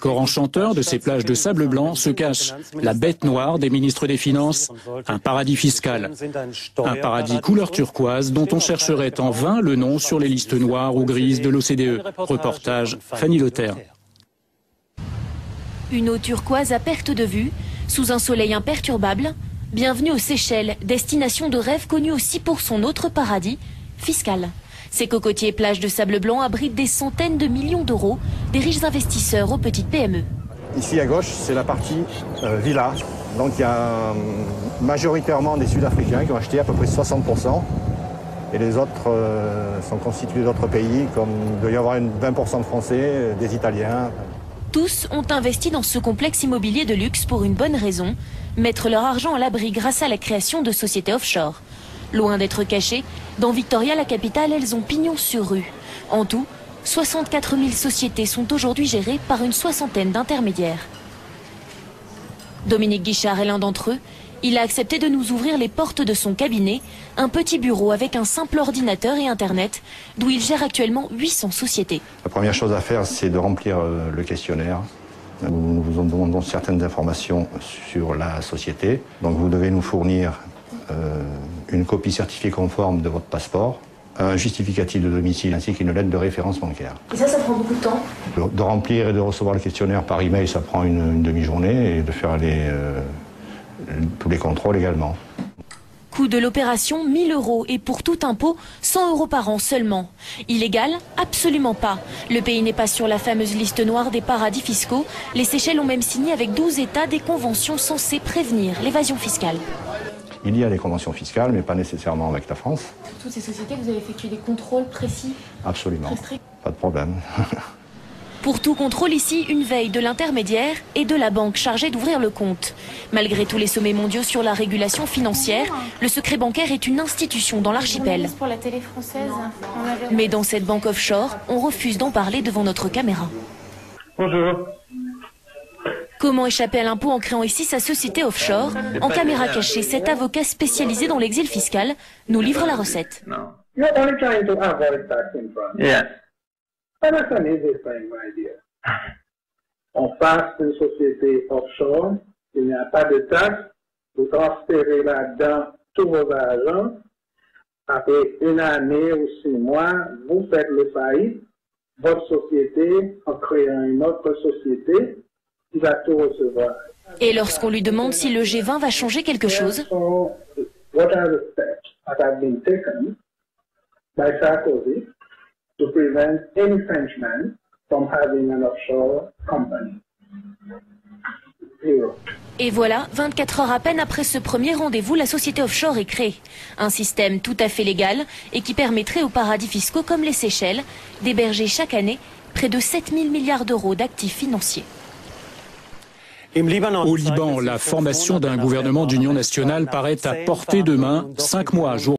Corps enchanteur de ces plages de sable blanc se cache la bête noire des ministres des Finances, un paradis fiscal. Un paradis couleur turquoise dont on chercherait en vain le nom sur les listes noires ou grises de l'OCDE. Reportage Fanny Lothaire. Une eau turquoise à perte de vue, sous un soleil imperturbable. Bienvenue aux Seychelles, destination de rêve connue aussi pour son autre paradis, fiscal. Ces cocotiers et plages de sable blanc abritent des centaines de millions d'euros, des riches investisseurs aux petites PME. Ici à gauche, c'est la partie villa. Donc il y a majoritairement des Sud-Africains qui ont acheté à peu près 60%. Et les autres sont constitués d'autres pays, comme il doit y avoir 20% de Français, des Italiens. Tous ont investi dans ce complexe immobilier de luxe pour une bonne raison, mettre leur argent à l'abri grâce à la création de sociétés offshore. Loin d'être cachées, dans Victoria, la capitale, elles ont pignon sur rue. En tout, 64 000 sociétés sont aujourd'hui gérées par une soixantaine d'intermédiaires. Dominique Guichard est l'un d'entre eux. Il a accepté de nous ouvrir les portes de son cabinet, un petit bureau avec un simple ordinateur et Internet, d'où il gère actuellement 800 sociétés. La première chose à faire, c'est de remplir le questionnaire. Nous vous demandons certaines informations sur la société. Donc vous devez nous fournir une copie certifiée conforme de votre passeport, un justificatif de domicile ainsi qu'une lettre de référence bancaire. Et ça prend beaucoup de temps? De remplir et de recevoir le questionnaire par email, ça prend une demi-journée, et de faire tous les contrôles également. Coût de l'opération 1 000 € et pour tout impôt 100 € par an seulement. Illégal? Absolument pas. Le pays n'est pas sur la fameuse liste noire des paradis fiscaux. Les Seychelles ont même signé avec 12 États des conventions censées prévenir l'évasion fiscale. Il y a des conventions fiscales, mais pas nécessairement avec la France. Pour toutes ces sociétés, vous avez effectué des contrôles précis? Absolument. Très stricts? Pas de problème. Pour tout contrôle ici, une veille de l'intermédiaire et de la banque chargée d'ouvrir le compte. Malgré tous les sommets mondiaux sur la régulation financière, le secret bancaire est une institution dans l'archipel. Mais dans cette banque offshore, on refuse d'en parler devant notre caméra. Bonjour. Comment échapper à l'impôt en créant ici sa société offshore? En caméra cachée, cet avocat spécialisé dans l'exil fiscal nous livre la recette. On passe une société offshore, il n'y a pas de taxe, vous transférez là-dedans tous vos argents. Après une année ou 6 mois, vous faites le faillite, votre société, en créant une autre société, qui va tout recevoir. Et lorsqu'on lui demande si le G20 va changer quelque chose, what are the steps that have been taken by Sarkozy to prevent any Frenchman from having an offshore company? Zero. Et voilà, 24 heures à peine après ce premier rendez-vous, la société offshore est créée. Un système tout à fait légal et qui permettrait aux paradis fiscaux comme les Seychelles d'héberger chaque année près de 7 000 milliards d'euros d'actifs financiers. Au Liban, la formation d'un gouvernement d'union nationale paraît à portée de main 5 mois jour